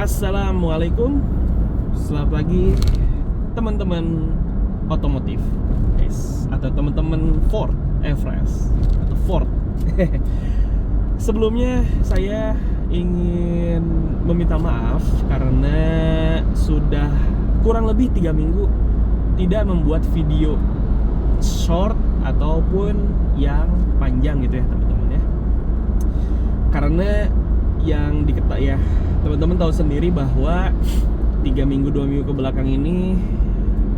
Assalamualaikum, selamat pagi teman-teman otomotif, guys, atau teman-teman Ford Everest atau Ford. Sebelumnya saya ingin meminta maaf karena sudah kurang lebih 3 minggu tidak membuat video short ataupun yang panjang gitu ya teman-teman ya. Karena yang diketahui ya, teman-teman tahu sendiri bahwa 3 minggu 2 minggu ke belakang ini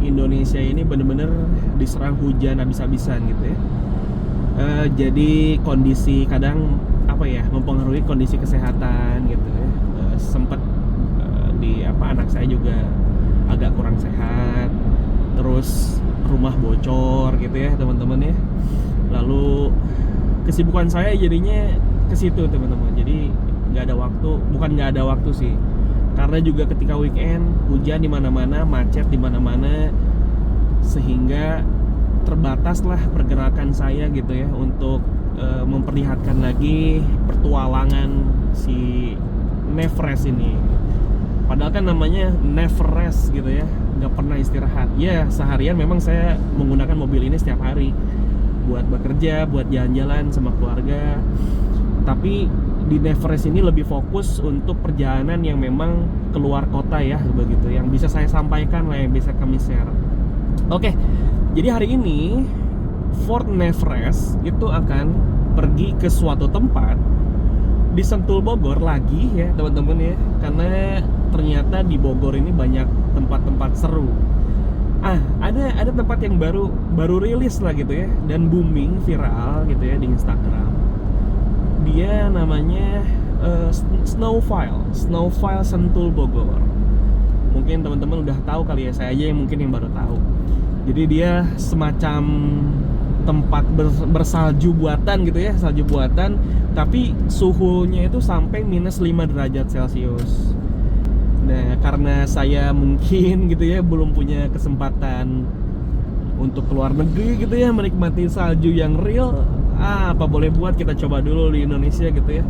Indonesia ini benar-benar diserang hujan habis-habisan gitu ya. Jadi kondisi kadang mempengaruhi kondisi kesehatan gitu ya. Sempat anak saya juga agak kurang sehat, terus rumah bocor gitu ya teman-teman ya. Lalu kesibukan saya jadinya ke situ teman-teman. Jadi nggak ada waktu sih, karena juga ketika weekend hujan di mana-mana, macet di mana-mana, sehingga terbataslah pergerakan saya gitu ya untuk memperlihatkan lagi pertualangan si Neverest ini. Padahal kan namanya Neverest gitu ya, nggak pernah istirahat. Ya seharian memang saya menggunakan mobil ini setiap hari buat bekerja, buat jalan-jalan sama keluarga. Tapi di Neverest ini lebih fokus untuk perjalanan yang memang keluar kota ya, begitu, yang bisa saya sampaikan lah, yang bisa kami share. Oke, jadi hari ini Ford Neverest itu akan pergi ke suatu tempat di Sentul Bogor lagi ya teman-teman ya, karena ternyata di Bogor ini banyak tempat-tempat seru. Ada tempat yang baru rilis lah gitu ya, dan booming viral gitu ya di Instagram. Dia namanya Snowfile Sentul Bogor. Mungkin teman-teman udah tahu kali ya, saya aja yang baru tahu. Jadi dia semacam tempat bersalju buatan gitu ya, salju buatan, tapi suhunya itu sampai minus 5 derajat Celcius. Nah, karena saya mungkin gitu ya belum punya kesempatan untuk keluar negeri gitu ya, menikmati salju yang real, apa boleh buat, kita coba dulu di Indonesia gitu ya.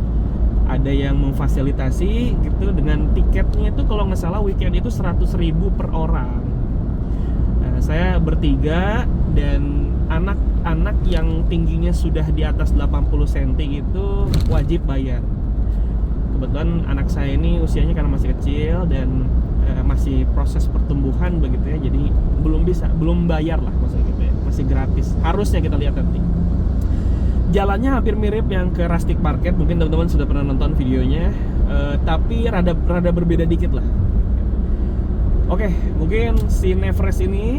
Ada yang memfasilitasi gitu dengan tiketnya itu kalau nggak salah weekend itu 100.000 per orang. Nah, saya bertiga dan anak-anak yang tingginya sudah di atas 80 cm itu wajib bayar. Kebetulan anak saya ini usianya karena masih kecil dan masih proses pertumbuhan begitu ya, jadi belum bayar lah maksudnya gitu ya, masih gratis. Harusnya kita lihat nanti. Jalannya hampir mirip yang ke Rustic Market, mungkin teman-teman sudah pernah nonton videonya, tapi rada berbeda dikit lah. Oke, mungkin si Neverest ini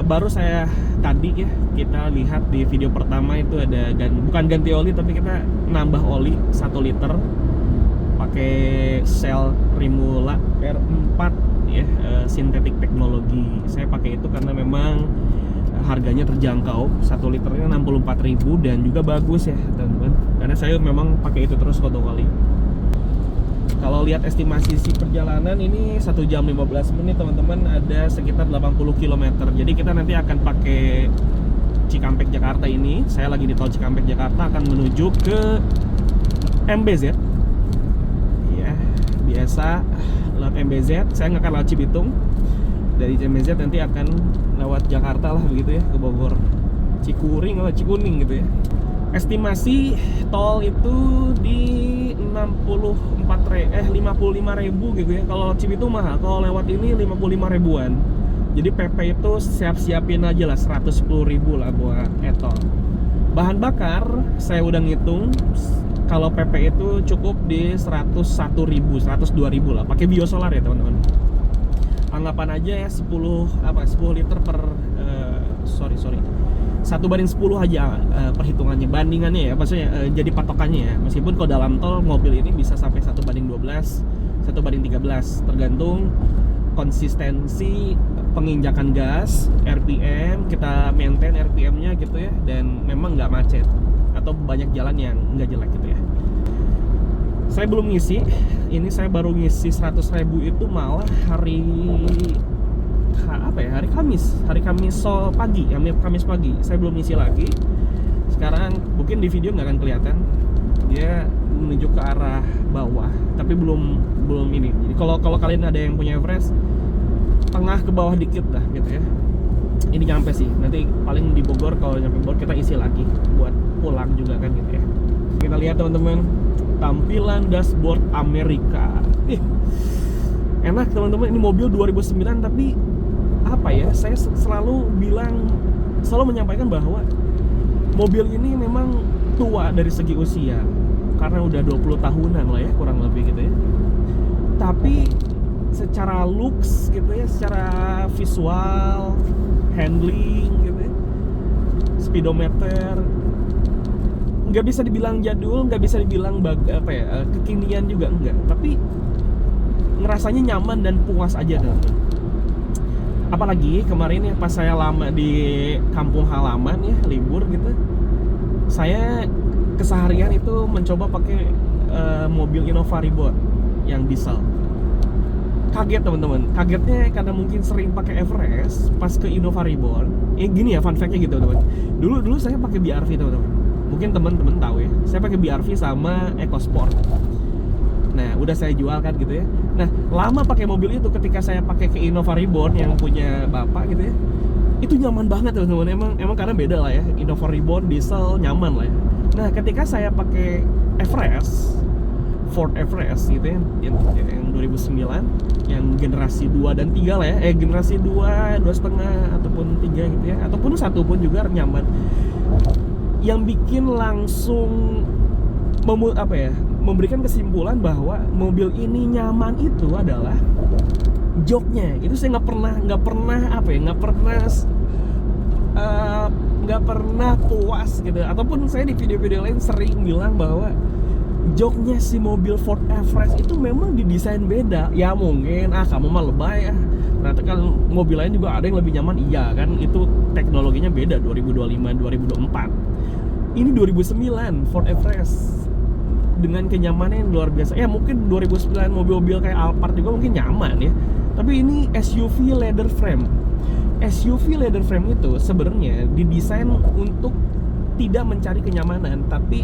baru saya tadi ya, kita lihat di video pertama itu ada bukan ganti oli, tapi kita nambah oli 1 liter pakai Shell Rimula R4 ya, sintetik teknologi. Saya pakai itu karena memang harganya terjangkau, 1 liternya 64.000 dan juga bagus ya teman-teman, karena saya memang pakai itu terus kalau kali. Kalau lihat estimasi si perjalanan ini 1 jam 15 menit teman-teman, ada sekitar 80 km. Jadi kita nanti akan pakai Cikampek Jakarta ini. Saya lagi di tol Cikampek Jakarta, akan menuju ke MBZ. Ya, biasa lewat MBZ. Saya nggak akan lewat Cibitung. Dari MBZ nanti akan lewat Jakarta lah begitu ya, ke Bogor, Cikuring atau Cikuning gitu ya. Estimasi tol itu di 55.000 gitu ya. Kalau Cibitung mahal, kalau lewat ini 55 ribuan. Jadi PP itu siapin aja lah 110.000 lah buat etol. Bahan bakar saya udah ngitung, kalau PP itu cukup di 101.000, 102.000 lah, pakai biosolar ya teman-teman. Anggapan aja ya 10 liter per 1:10 aja perhitungannya, bandingannya ya, maksudnya jadi patokannya ya. Meskipun kalau dalam tol mobil ini bisa sampai 1:12, 1:13, tergantung konsistensi penginjakan gas, RPM, kita maintain RPM-nya gitu ya, dan memang nggak macet atau banyak jalan yang nggak jelek gitu ya. Saya belum ngisi, ini saya baru ngisi 100.000 itu malah hari Kamis pagi. Saya belum ngisi lagi. Sekarang mungkin di video nggak akan kelihatan, dia menuju ke arah bawah, tapi belum ini. Jadi kalau kalian ada yang punya Everest, tengah ke bawah dikit dah gitu ya. Ini nyampe sih. Nanti paling di Bogor, kalau nyampe Bogor kita isi lagi buat pulang juga kan gitu ya. Kita lihat teman-teman, tampilan dashboard Amerika. Enak teman-teman, ini mobil 2009 tapi apa ya? Saya selalu menyampaikan bahwa mobil ini memang tua dari segi usia, karena udah 20 tahunan lah ya kurang lebih gitu ya. Tapi secara looks gitu ya, secara visual, handling gitu ya, speedometer, nggak bisa dibilang jadul, nggak bisa dibilang kekinian juga enggak, tapi ngerasanya nyaman dan puas aja teman-teman. Apalagi kemarin ya pas saya lama di kampung halaman ya, libur gitu, saya keseharian itu mencoba pakai mobil Innova Reborn yang diesel. Kaget teman-teman, kagetnya karena mungkin sering pakai Everest, pas ke Innova Reborn. Gini ya fun fact-nya gitu teman. Dulu saya pakai BRV teman-teman. Mungkin teman-teman tahu ya, saya pakai BRV sama EcoSport. Nah, udah saya jual kan gitu ya. Nah, lama pakai mobil itu, ketika saya pakai ke Innova Reborn yang punya bapak gitu ya, itu nyaman banget teman-teman. Emang karena beda lah ya, Innova Reborn diesel nyaman lah ya. Nah, ketika saya pakai Everest, Ford Everest gitu ya, yang 2009, yang generasi 2 dan 3 lah ya, generasi 2, 2,5 ataupun 3 gitu ya, ataupun 1 pun juga nyaman. Yang bikin langsung memberikan kesimpulan bahwa mobil ini nyaman itu adalah joknya. Itu saya nggak pernah puas gitu. Ataupun saya di video-video lain sering bilang bahwa joknya si mobil Ford Everest itu memang didesain beda. Ya mungkin kamu mah lebay ya, ternyata kan mobil lain juga ada yang lebih nyaman. Iya kan, itu teknologinya beda, 2025, 2024. Ini 2009 Ford Everest dengan kenyamanan yang luar biasa. Ya mungkin 2009 mobil-mobil kayak Alphard juga mungkin nyaman ya, tapi ini SUV leather frame. SUV leather frame itu sebenarnya didesain untuk tidak mencari kenyamanan, tapi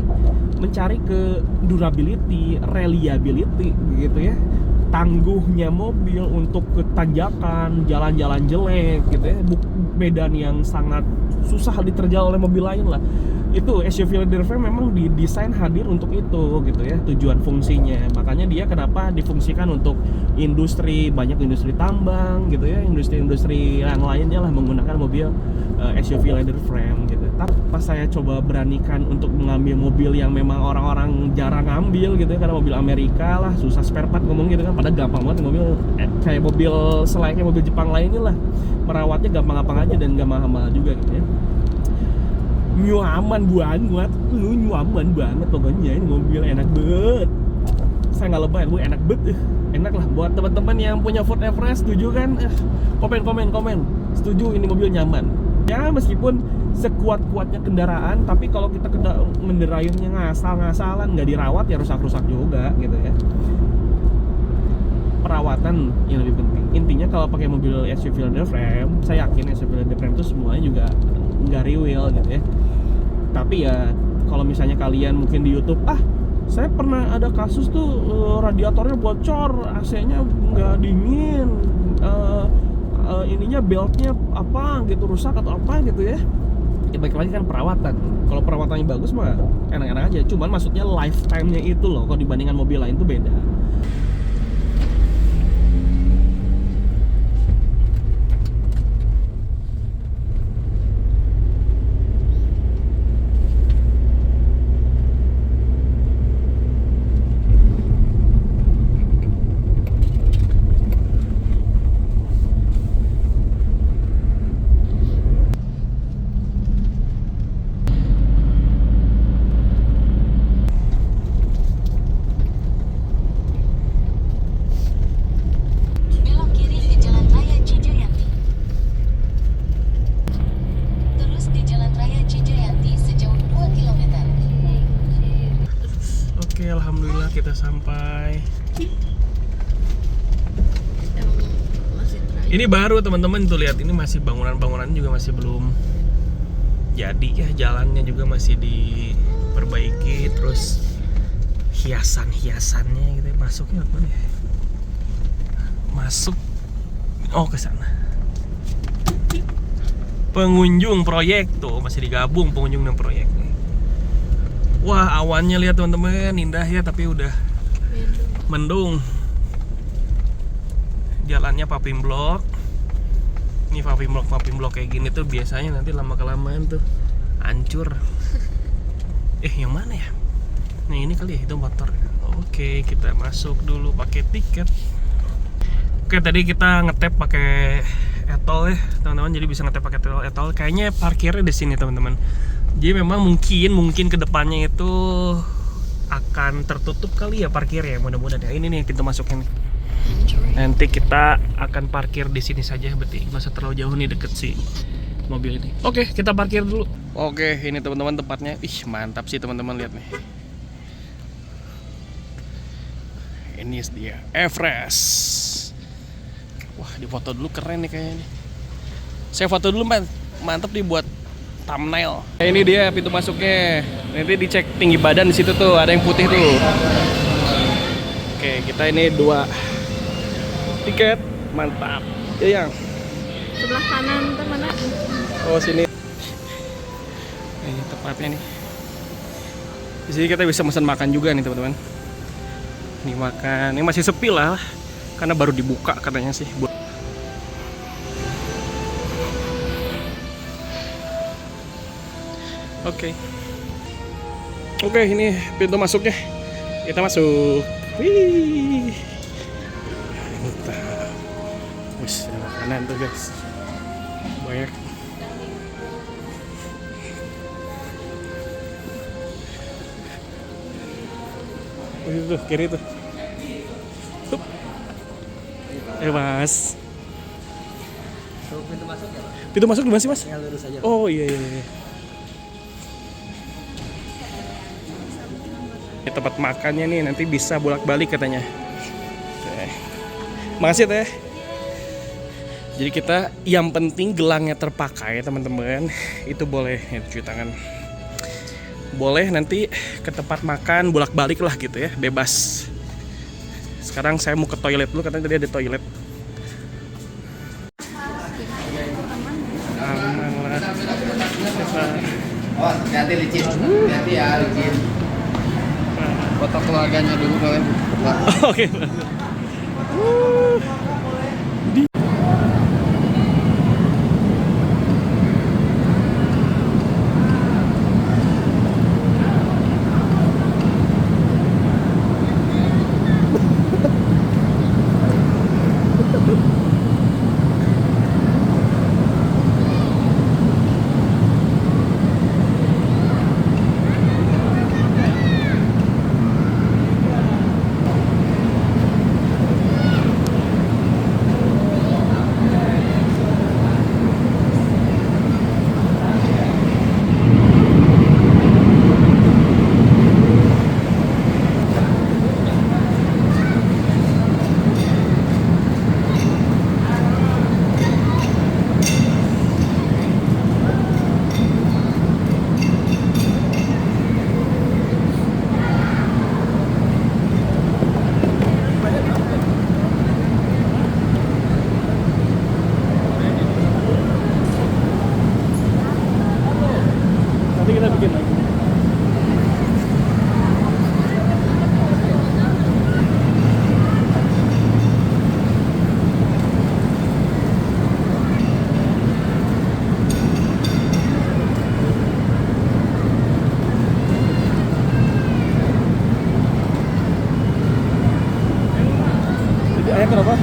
mencari ke durability, reliability gitu ya. Tangguhnya mobil untuk ke tanjakan, jalan-jalan jelek gitu ya, medan yang sangat susah diterjal oleh mobil lain lah. Itu SUV leather frame memang didesain hadir untuk itu gitu ya, tujuan fungsinya. Makanya dia kenapa difungsikan untuk industri, banyak industri tambang gitu ya, industri-industri yang lainnya lah menggunakan mobil SUV leather frame gitu. Tapi pas saya coba beranikan untuk mengambil mobil yang memang orang-orang jarang ngambil gitu ya, karena mobil Amerika lah, susah spare part ngomong gitu kan, padahal gampang banget mobil kayak mobil selayaknya mobil Jepang lainnya lah, merawatnya gampang-gampang aja dan gak mahal-mahal juga gitu ya. Nyaman banget pokoknya, ini mobil enak banget. Saya nggak lebay, bu, enak banget. Enak lah buat teman-teman yang punya Ford Everest, setuju kan? Komen setuju, ini mobil nyaman ya. Meskipun sekuat-kuatnya kendaraan, tapi kalau kita ngendarainnya ngasal-ngasalan, nggak dirawat ya rusak-rusak juga gitu ya. Perawatan yang lebih penting. Intinya kalau pakai mobil SUV leather frame, saya yakin SUV leather frame itu semuanya juga nggak rewel gitu ya. Tapi ya kalau misalnya kalian mungkin di YouTube, saya pernah ada kasus tuh radiatornya bocor, AC-nya nggak dingin, ininya beltnya apa gitu rusak atau apa gitu ya. Ya baik lagi kan perawatan. Kalau perawatannya bagus mah enak-enak aja. Cuman maksudnya lifetime-nya itu loh, kalau dibandingkan mobil lain tuh beda. Alhamdulillah kita sampai. Ini baru teman-teman tuh, lihat ini masih bangunan-bangunan juga masih belum jadi ya, jalannya juga masih diperbaiki. Terus hiasan-hiasannya gitu. Masuknya apa nih? Masuk ke sana. Pengunjung proyek tuh masih digabung pengunjung dan proyek nih. Wah, awannya lihat teman-teman, indah ya, tapi udah mendung. Jalannya paving block. Ini paving block kayak gini tuh biasanya nanti lama kelamaan tuh hancur. Yang mana ya? Nah, ini kali ya, itu motor. Oke, kita masuk dulu pakai tiket. Oke, tadi kita ngetap pakai etol ya teman-teman, jadi bisa ngetap pakai etol. Kayaknya parkirnya di sini teman-teman. Jadi memang mungkin kedepannya itu akan tertutup kali ya parkirnya, mudah-mudahan ya. Ini nih pintu masuknya nih. Nanti kita akan parkir di sini saja, berarti nggak usah terlalu jauh nih, deket sih mobil ini. Oke, kita parkir dulu. Oke, ini teman-teman tempatnya. Ih, mantap sih teman-teman, lihat nih. Ini dia Everest. Wah, difoto dulu, keren nih kayaknya nih. Saya foto dulu, mantap dibuat thumbnail. Ini dia pintu masuknya. Nanti dicek tinggi badan di situ tuh, ada yang putih tuh. Oke, kita ini 2 tiket, mantap. Ya, yang sebelah kanan ke mana? Oh, sini. Ini tempatnya nih. Di sini kita bisa pesan makan juga nih teman-teman. Ini makan, ini masih sepi lah, karena baru dibuka katanya sih. Oke, ini pintu masuknya. Kita masuk. Wih. Mantap. Wih, ada makanan tuh guys. Banyak. Itu kiri tuh. Mas. Pintu masuk ya, Pak? Pintu masuk di mana sih, Mas? Yang lurus aja, Pak. Oh iya. Di tempat makannya nih nanti bisa bolak-balik katanya. Oke. Makasih Teh. Jadi kita yang penting gelangnya terpakai teman-teman. Itu boleh cuci tangan. Boleh nanti ke tempat makan bolak-balik lah gitu ya, bebas. Sekarang saya mau ke toilet dulu, katanya tadi ada toilet. Aman lah. Oh, hati-hati licin. Hati-hati ya, licin. Foto keluarganya dulu boleh, Pak. Oke. Nanti kita bikin lagi. Jadi ayah kenapa?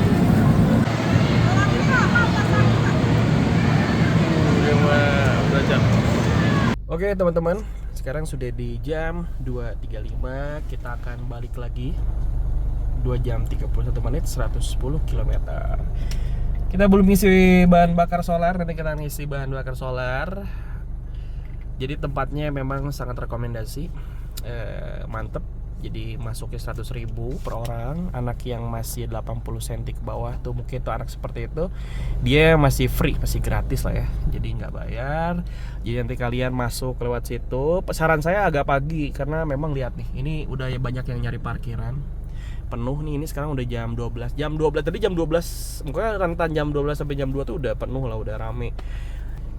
Oke teman-teman, sekarang sudah di jam 2.35. Kita akan balik lagi 2 jam 31 menit 110 km. Kita belum isi bahan bakar solar, nanti kita ngisi bahan bakar solar. Jadi tempatnya memang sangat rekomendasi, mantep. Jadi masuknya 100.000 per orang. Anak yang masih 80 cm ke bawah tuh, mungkin tuh anak seperti itu, dia masih free, masih gratis lah ya. Jadi nggak bayar. Jadi nanti kalian masuk lewat situ. Saran saya agak pagi, karena memang lihat nih, ini udah banyak yang nyari parkiran. Penuh nih, ini sekarang udah jam 12. Jam 12 tadi jam 12, mungkin rentan jam 12 sampai jam 2 tuh udah penuh lah, udah rame.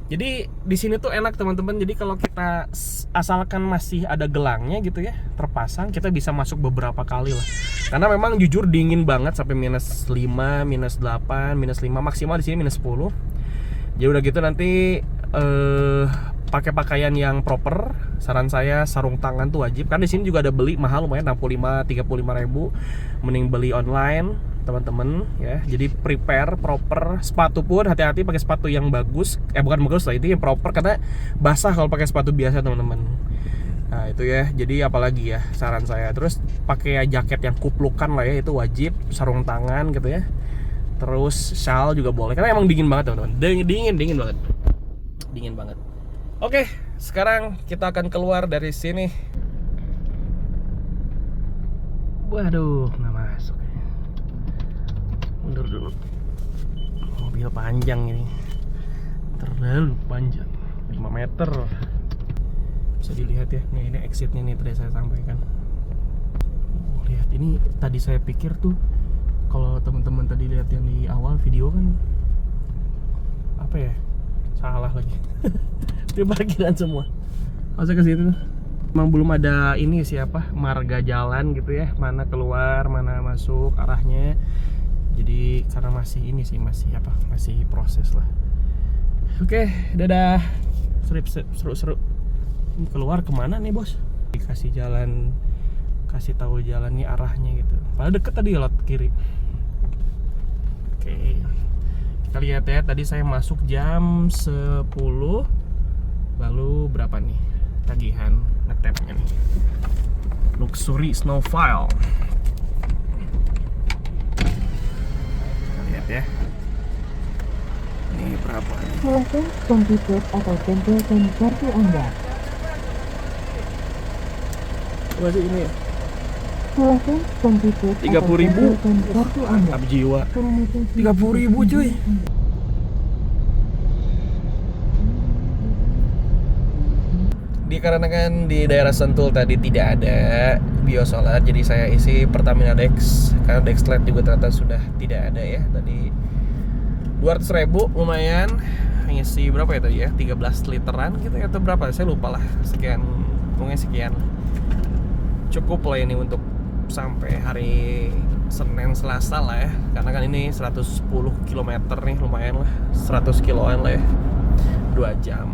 Jadi di sini tuh enak teman-teman. Jadi kalau kita asalkan masih ada gelangnya gitu ya, terpasang, kita bisa masuk beberapa kali lah. Karena memang jujur dingin banget sampai -5, -8, -5, maksimal di sini -10. Jadi udah gitu nanti pakai pakaian yang proper. Saran saya sarung tangan tuh wajib. Kan di sini juga ada beli mahal lumayan 65-35 ribu. Mending beli online teman-teman ya. Jadi prepare proper. Sepatu pun hati-hati pakai sepatu yang bagus. Bukan bagus lah, itu yang proper, karena basah kalau pakai sepatu biasa teman-teman. Nah itu ya. Jadi apalagi ya saran saya. Terus pakai jaket yang kuplukan lah ya, itu wajib. Sarung tangan gitu ya. Terus shawl juga boleh, karena emang dingin banget teman-teman. Dingin banget. Dingin banget. Oke, sekarang kita akan keluar dari sini. Waduh, nggak masuk. Mundur dulu. Mobil panjang ini, terlalu panjang, 5 meter. Bisa dilihat ya, ini exitnya nih tadi saya sampaikan. Lihat, ini tadi saya pikir tuh, kalau teman-teman tadi lihat yang di awal video kan, apa ya? Salah lagi. Di parkiran semua. Masa ke situ. Emang belum ada ini siapa? Marga jalan gitu ya. Mana keluar, mana masuk arahnya. Jadi karena masih ini sih, masih proses lah. Oke, dadah. Seru. Ini keluar kemana nih bos? Dikasih jalan, kasih tahu jalan nih arahnya gitu. Padahal deket tadi lot kiri. Oke. Kita lihat ya, tadi saya masuk jam 10. Lalu berapa nih tagihan ngetapnya nih? Luxury Snowfile. Kita lihat ya. Ini berapa nih? Silakan komputer atau tempelkan kartu Anda. Masih ini ya? Silakan komputer 30.000. kartu Anda. Mantap jiwa. 30.000 cuy. Dikarenakan di daerah Sentul tadi tidak ada biosolar, jadi saya isi Pertamina Dex. Karena Dexlet juga ternyata sudah tidak ada ya. Tadi 200.000 lumayan. Ngisi berapa ya tadi ya? 13 literan gitu ya, atau berapa? Saya lupa lah. Sekian, pokoknya sekian. Cukup lah ini untuk sampai hari Senin Selasa lah ya. Karena kan ini 110 km nih, lumayan lah. 100 kiloan lah ya. 2 jam.